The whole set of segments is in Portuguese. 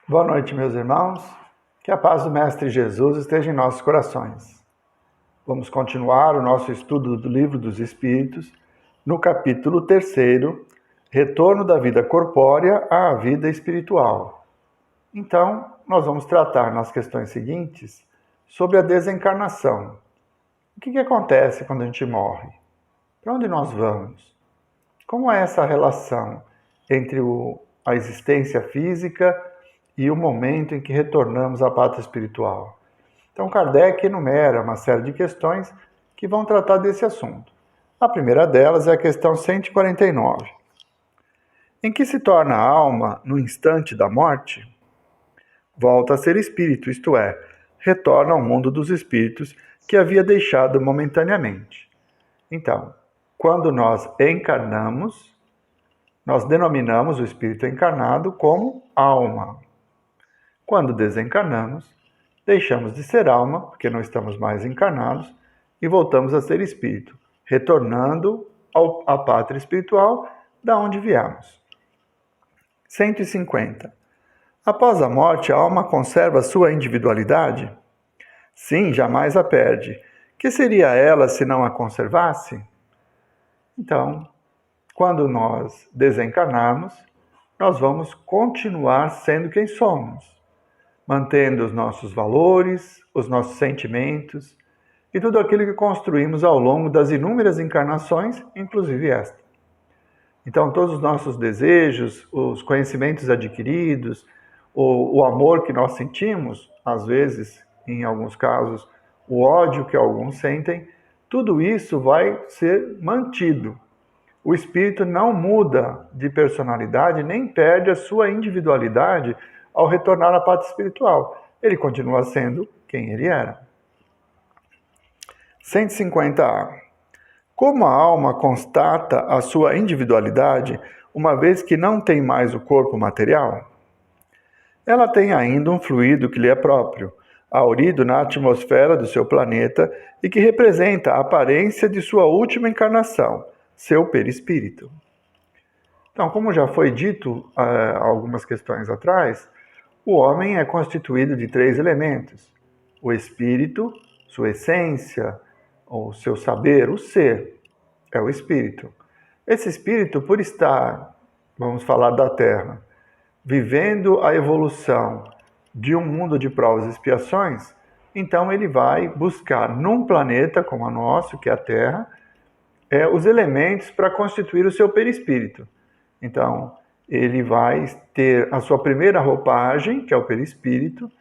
Boa noite, meus irmãos. Que a paz do Mestre Jesus esteja em nossos corações. Vamos continuar o nosso estudo do Livro dos Espíritos, no capítulo 3º, Retorno da vida corpórea à vida espiritual. Então, nós vamos tratar nas questões seguintes sobre a desencarnação. O que acontece quando a gente morre? Para onde nós vamos? Como é essa relação entre a existência física e o momento em que retornamos à pátria espiritual? Então, Kardec enumera uma série de questões que vão tratar desse assunto. A primeira delas é a questão 149. Em que se torna a alma no instante da morte? Volta a ser espírito, isto é, retorna ao mundo dos espíritos que havia deixado momentaneamente. Então, quando nós encarnamos, nós denominamos o espírito encarnado como alma. Quando desencarnamos, deixamos de ser alma, porque não estamos mais encarnados, e voltamos a ser espírito, retornando à pátria espiritual da onde viemos. 150. Após a morte, a alma conserva sua individualidade? Sim, jamais a perde. Que seria ela se não a conservasse? Então, quando nós desencarnarmos, nós vamos continuar sendo quem somos, mantendo os nossos valores, os nossos sentimentos e tudo aquilo que construímos ao longo das inúmeras encarnações, inclusive esta. Então, todos os nossos desejos, os conhecimentos adquiridos, o amor que nós sentimos, às vezes, em alguns casos, o ódio que alguns sentem, tudo isso vai ser mantido. O espírito não muda de personalidade, nem perde a sua individualidade ao retornar à pátria espiritual. Ele continua sendo quem ele era. 150A. Como a alma constata a sua individualidade, uma vez que não tem mais o corpo material? Ela tem ainda um fluido que lhe é próprio, haurido na atmosfera do seu planeta e que representa a aparência de sua última encarnação, seu perispírito. Então, como já foi dito algumas questões atrás, o homem é constituído de 3 elementos: o espírito, sua essência, o seu saber, o ser, é o espírito. Esse espírito, por estar, vamos falar da Terra, vivendo a evolução de um mundo de provas e expiações, então ele vai buscar num planeta como o nosso, que é a Terra, os elementos para constituir o seu perispírito. Então, ele vai ter a sua primeira roupagem, que é o perispírito,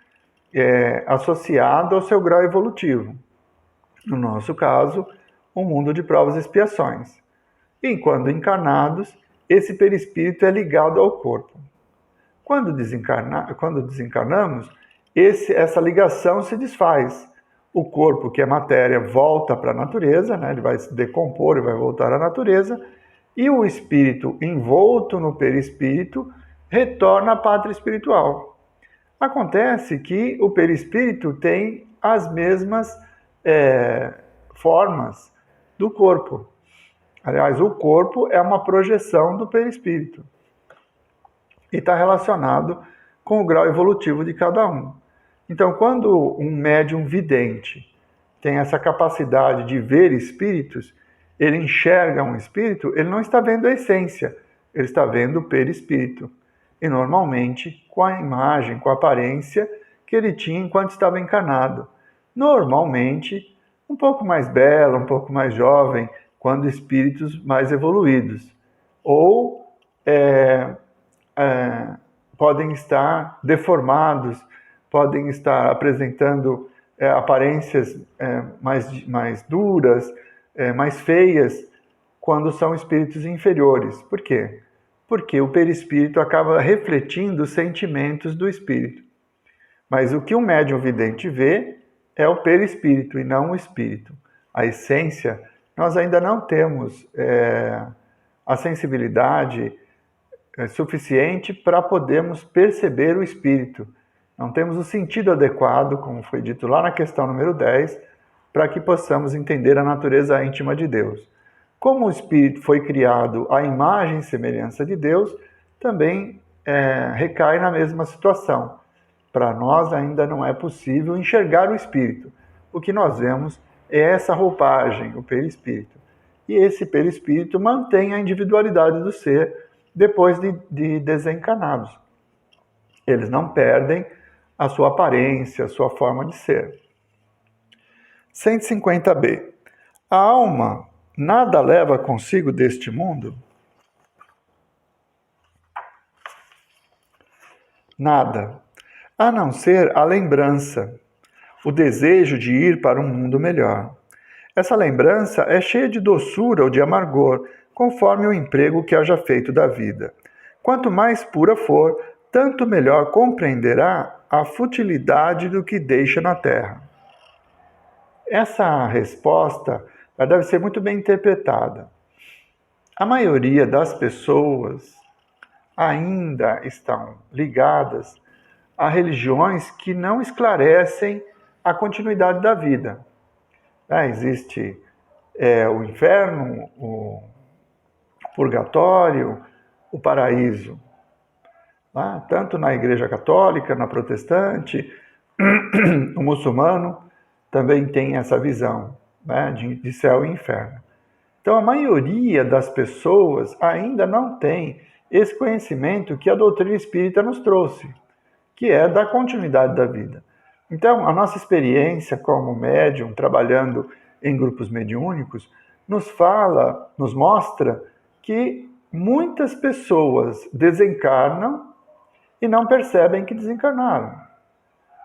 associado ao seu grau evolutivo. No nosso caso, um mundo de provas e expiações. E quando encarnados, esse perispírito é ligado ao corpo. Quando desencarnamos, essa ligação se desfaz. O corpo, que é matéria, volta para a natureza, né? Ele vai se decompor e vai voltar à natureza, e o espírito, envolto no perispírito, retorna à pátria espiritual. Acontece que o perispírito tem as mesmas formas do corpo. Aliás, o corpo é uma projeção do perispírito e está relacionado com o grau evolutivo de cada um. Então, quando um médium vidente tem essa capacidade de ver espíritos, ele enxerga um espírito, ele não está vendo a essência, ele está vendo o perispírito. E normalmente com a imagem, com a aparência que ele tinha enquanto estava encarnado. Normalmente um pouco mais bela, um pouco mais jovem, quando espíritos mais evoluídos. Ou podem estar deformados, podem estar apresentando aparências mais duras, mais feias, quando são espíritos inferiores. Por quê? Porque o perispírito acaba refletindo os sentimentos do espírito. Mas o que o médium vidente vê é o perispírito e não o espírito. A essência, nós ainda não temos a sensibilidade suficiente para podermos perceber o espírito. Não temos o sentido adequado, como foi dito lá na questão número 10, para que possamos entender a natureza íntima de Deus. Como o espírito foi criado à imagem e semelhança de Deus, também recai na mesma situação. Para nós ainda não é possível enxergar o espírito. O que nós vemos é essa roupagem, o perispírito. E esse perispírito mantém a individualidade do ser depois de desencarnados. Eles não perdem a sua aparência, a sua forma de ser. 150b. A alma nada leva consigo deste mundo? Nada, a não ser a lembrança, o desejo de ir para um mundo melhor. Essa lembrança é cheia de doçura ou de amargor, conforme o emprego que haja feito da vida. Quanto mais pura for, tanto melhor compreenderá a futilidade do que deixa na terra. Essa resposta deve ser muito bem interpretada. A maioria das pessoas ainda estão ligadas a religiões que não esclarecem a continuidade da vida. Existe o inferno, o purgatório, o paraíso. Tanto na Igreja Católica, na Protestante, o muçulmano também tem essa visão de céu e inferno. Então, a maioria das pessoas ainda não tem esse conhecimento que a doutrina espírita nos trouxe, que é da continuidade da vida. Então, a nossa experiência como médium, trabalhando em grupos mediúnicos, nos mostra que muitas pessoas desencarnam e não percebem que desencarnaram.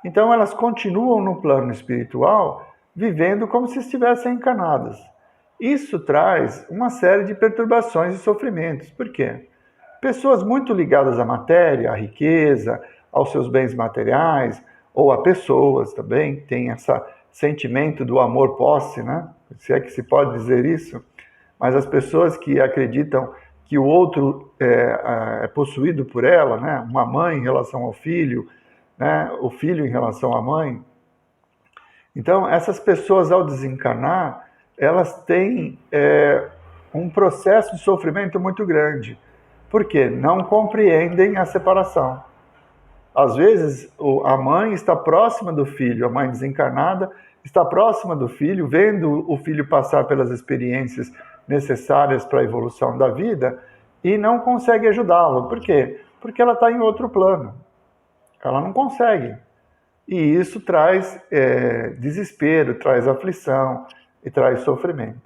Então, elas continuam no plano espiritual, vivendo como se estivessem encarnadas. Isso traz uma série de perturbações e sofrimentos. Por quê? Pessoas muito ligadas à matéria, à riqueza, aos seus bens materiais, ou a pessoas também, tem esse sentimento do amor-posse, se é que se pode dizer isso, mas as pessoas que acreditam que o outro é possuído por ela, uma mãe em relação ao filho, o filho em relação à mãe. Então, essas pessoas, ao desencarnar, elas têm um processo de sofrimento muito grande, porque não compreendem a separação. Às vezes, a mãe está próxima do filho, a mãe desencarnada está próxima do filho, vendo o filho passar pelas experiências necessárias para a evolução da vida e não consegue ajudá-lo. Por quê? Porque ela está em outro plano. Ela não consegue. E isso traz desespero, traz aflição e traz sofrimento.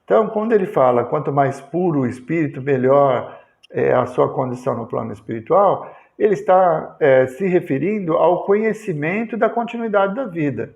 Então, quando ele fala quanto mais puro o espírito, melhor é a sua condição no plano espiritual, ele está se referindo ao conhecimento da continuidade da vida.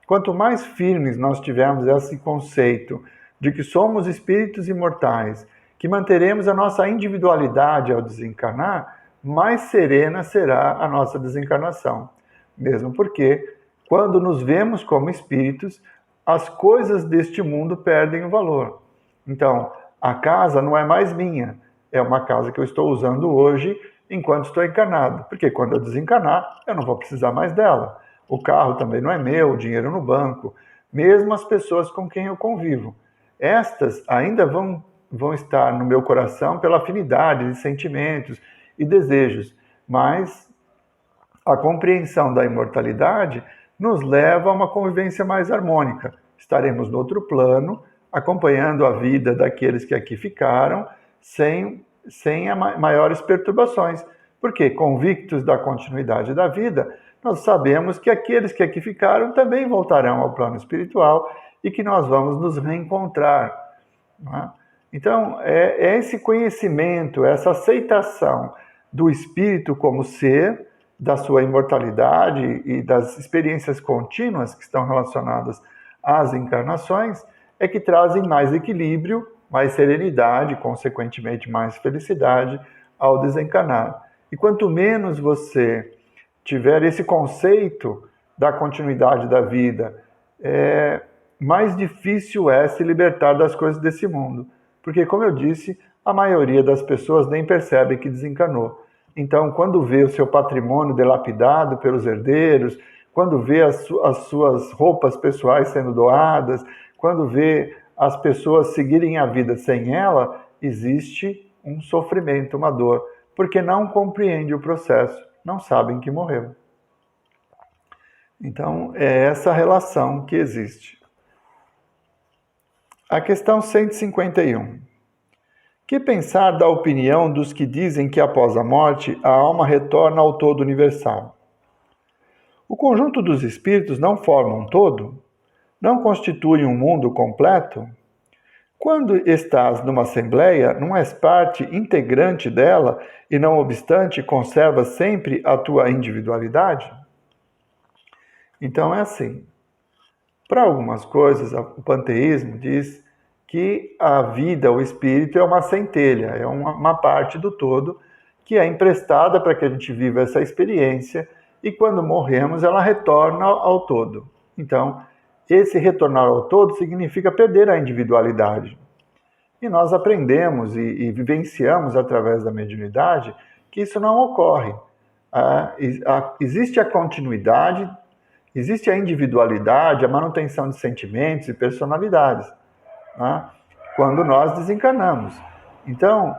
Quanto mais firmes nós tivermos esse conceito de que somos espíritos imortais, que manteremos a nossa individualidade ao desencarnar, mais serena será a nossa desencarnação. Mesmo porque, quando nos vemos como espíritos, as coisas deste mundo perdem o valor. Então, a casa não é mais minha, é uma casa que eu estou usando hoje enquanto estou encarnado, porque quando eu desencarnar, eu não vou precisar mais dela. O carro também não é meu, o dinheiro no banco, mesmo as pessoas com quem eu convivo. Estas ainda vão estar no meu coração pela afinidade de sentimentos e desejos, mas a compreensão da imortalidade nos leva a uma convivência mais harmônica. Estaremos no outro plano, acompanhando a vida daqueles que aqui ficaram, sem maiores perturbações. Porque, convictos da continuidade da vida, nós sabemos que aqueles que aqui ficaram também voltarão ao plano espiritual e que nós vamos nos reencontrar. Então, é esse conhecimento, essa aceitação do espírito como ser, da sua imortalidade e das experiências contínuas que estão relacionadas às encarnações, é que trazem mais equilíbrio, mais serenidade, consequentemente mais felicidade ao desencarnar. E quanto menos você tiver esse conceito da continuidade da vida, mais difícil é se libertar das coisas desse mundo. Porque, como eu disse, a maioria das pessoas nem percebe que desencanou. Então, quando vê o seu patrimônio dilapidado pelos herdeiros, quando vê as suas roupas pessoais sendo doadas, quando vê as pessoas seguirem a vida sem ela, existe um sofrimento, uma dor. porque não compreende o processo, não sabem que morreu. Então, é essa relação que existe. A questão 151. Que pensar da opinião dos que dizem que após a morte a alma retorna ao todo universal? O conjunto dos espíritos não forma um todo? Não constitui um mundo completo? Quando estás numa assembleia, não és parte integrante dela e, não obstante, conservas sempre a tua individualidade? Então é assim. Para algumas coisas, o panteísmo diz que a vida, o espírito, é uma centelha, é uma parte do todo que é emprestada para que a gente viva essa experiência e quando morremos ela retorna ao todo. Então, esse retornar ao todo significa perder a individualidade. E nós aprendemos e vivenciamos através da mediunidade que isso não ocorre. Existe a continuidade, existe a individualidade, a manutenção de sentimentos e personalidades, né? Quando nós desencarnamos. Então,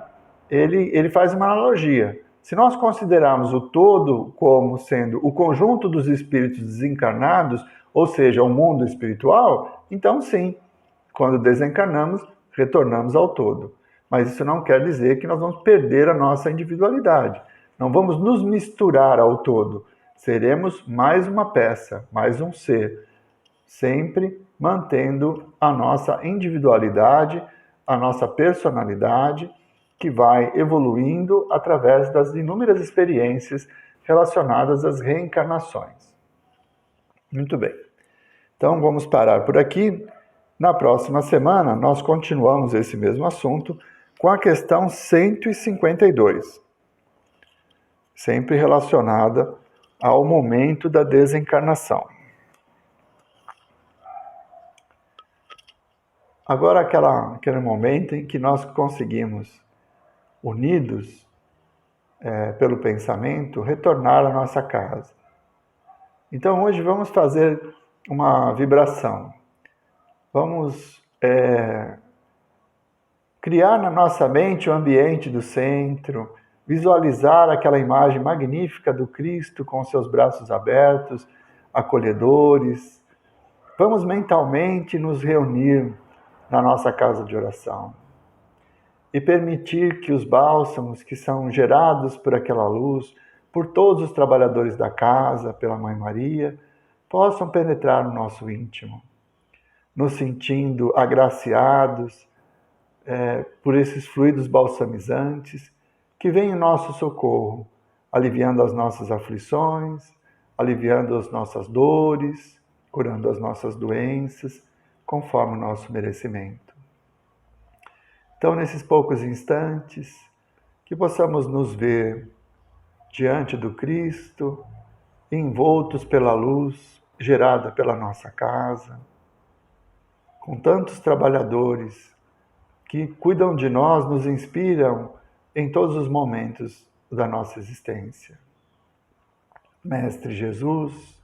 ele faz uma analogia. Se nós considerarmos o todo como sendo o conjunto dos espíritos desencarnados, ou seja, o mundo espiritual, então sim, quando desencarnamos, retornamos ao todo. Mas isso não quer dizer que nós vamos perder a nossa individualidade. Não vamos nos misturar ao todo. Seremos mais uma peça, mais um ser, sempre mantendo a nossa individualidade, a nossa personalidade, que vai evoluindo através das inúmeras experiências relacionadas às reencarnações. Muito bem. Então vamos parar por aqui. Na próxima semana nós continuamos esse mesmo assunto com a questão 152, sempre relacionada ao momento da desencarnação. Agora aquele momento em que nós conseguimos, unidos pelo pensamento, retornar à nossa casa. Então hoje vamos fazer uma vibração. Vamos criar na nossa mente o ambiente do centro, visualizar aquela imagem magnífica do Cristo com seus braços abertos, acolhedores. Vamos mentalmente nos reunir na nossa casa de oração e permitir que os bálsamos que são gerados por aquela luz, por todos os trabalhadores da casa, pela Mãe Maria, possam penetrar no nosso íntimo, nos sentindo agraciados por esses fluidos balsamizantes que vêm em nosso socorro, aliviando as nossas aflições, aliviando as nossas dores, curando as nossas doenças, conforme o nosso merecimento. Então, nesses poucos instantes, que possamos nos ver diante do Cristo, envoltos pela luz gerada pela nossa casa, com tantos trabalhadores que cuidam de nós, nos inspiram em todos os momentos da nossa existência. Mestre Jesus,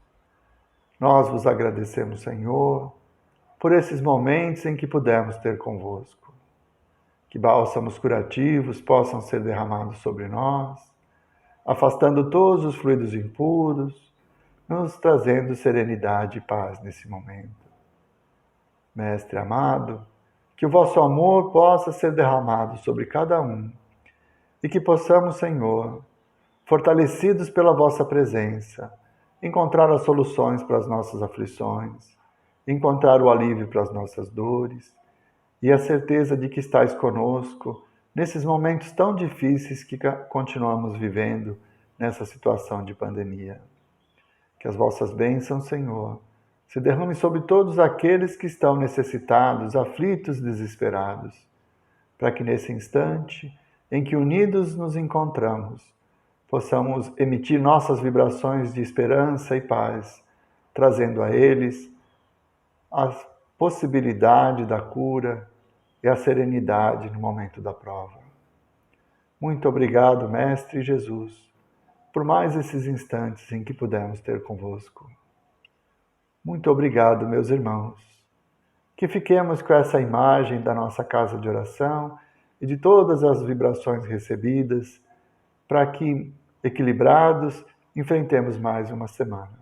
nós vos agradecemos, Senhor, por esses momentos em que pudemos ter convosco. Que bálsamos curativos possam ser derramados sobre nós, afastando todos os fluidos impuros, nos trazendo serenidade e paz nesse momento. Mestre amado, que o vosso amor possa ser derramado sobre cada um e que possamos, Senhor, fortalecidos pela vossa presença, encontrar as soluções para as nossas aflições, encontrar o alívio para as nossas dores e a certeza de que estais conosco nesses momentos tão difíceis que continuamos vivendo nessa situação de pandemia. Que as vossas bênçãos, Senhor, se derramem sobre todos aqueles que estão necessitados, aflitos, desesperados, para que nesse instante em que unidos nos encontramos, possamos emitir nossas vibrações de esperança e paz, trazendo a eles a possibilidade da cura e a serenidade no momento da prova. Muito obrigado, Mestre Jesus, por mais esses instantes em que pudemos ter convosco. Muito obrigado, meus irmãos. Que fiquemos com essa imagem da nossa casa de oração e de todas as vibrações recebidas para que, equilibrados, enfrentemos mais uma semana.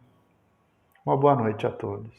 Uma boa noite a todos.